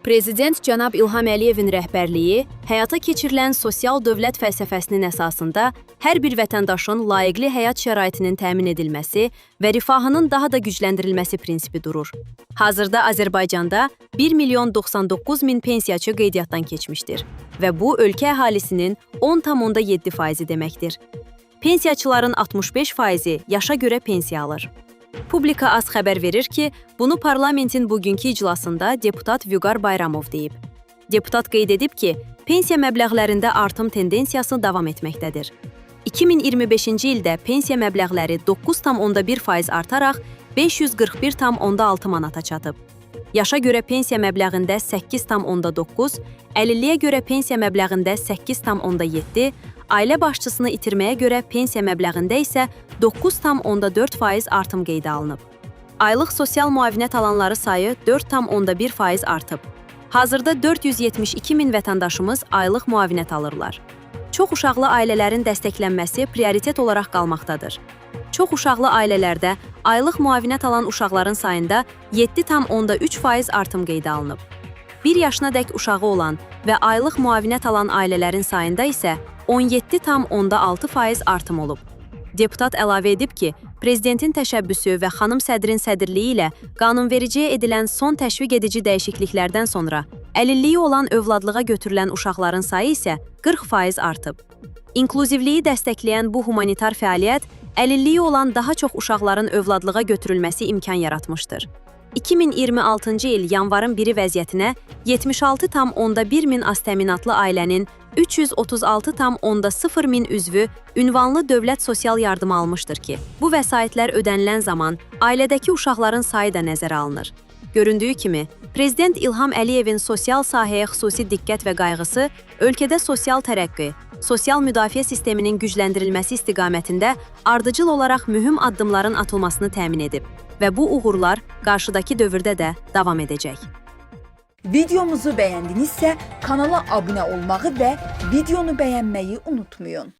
Prezident cənab İlham Əliyevin rəhbərliyi həyata keçirilən sosial dövlət fəlsəfəsinin əsasında hər bir vətəndaşın layiqli həyat şəraitinin təmin edilməsi və rifahının daha da gücləndirilməsi prinsipi durur. Hazırda Azərbaycanda 1.099.000 pensiyaçı qeydiyyatdan keçmişdir və bu ölkə əhalisinin 10,7% deməkdir. Pensiyaçıların 65%-i yaşa görə pensiya alır. Publika az xəbər verir ki, bunu parlamentin bugünkü iclasında deputat Vüqar Bayramov deyib. Deputat qeyd edib ki, pensiya məbləğlərində artım tendensiyası davam etməkdədir. 2025-ci ildə pensiya məbləğləri 9,1% artaraq 541,6 manata çatıb. Yaşa görə pensiya məbləğində 8,9, əlilliyə görə pensiya məbləğində 8,7, ailə başçısını itirməyə görə pensiya məbləğində isə 9,4% artım qeydə alınıb. Aylıq sosial müavinət alanları sayı 4,1% artıb. Hazırda 472.000 vətəndaşımız aylıq müavinət alırlar. Çox uşaqlı ailələrin dəstəklənməsi prioritet olaraq qalmaqdadır. Çox uşaqlı ailələrdə aylıq müavinət alan uşaqların sayında 7,3% artım qeydə alınıb. 1 yaşına dək uşağı olan və aylıq müavinət alan ailələrin sayında isə 17,6% artım olub. Deputat əlavə edib ki, Prezidentin təşəbbüsü və xanım sədrin sədrliyi ilə qanunvericiyə edilən son təşviq edici dəyişikliklərdən sonra əlilliyi olan övladlığa götürülən uşaqların sayı isə 40% artıb. İnklüzivliyi dəstəkləyən bu humanitar fəaliyyət əlilliyi olan daha çox uşaqların övladlığa götürülməsi imkan yaratmışdır. 2026-cı il yanvarın 1-i vəziyyətinə 76,1 min aztəminatlı ailənin 336,0 min üzvü ünvanlı dövlət sosial yardımı almışdır ki, bu vəsaitlər ödənilən zaman ailədəki uşaqların sayı da nəzərə alınır. Göründüyü kimi, Prezident İlham Əliyevin sosial sahəyə xüsusi diqqət və qayğısı ölkədə sosial tərəqqi, sosial müdafiə sisteminin gücləndirilməsi istiqamətində ardıcıl olaraq mühüm addımların atılmasını təmin edib və bu uğurlar qarşıdakı dövrdə də davam edəcək. Videomuzu bəyəndinizsə kanala abunə olmağı və videonu bəyənməyi unutmayın.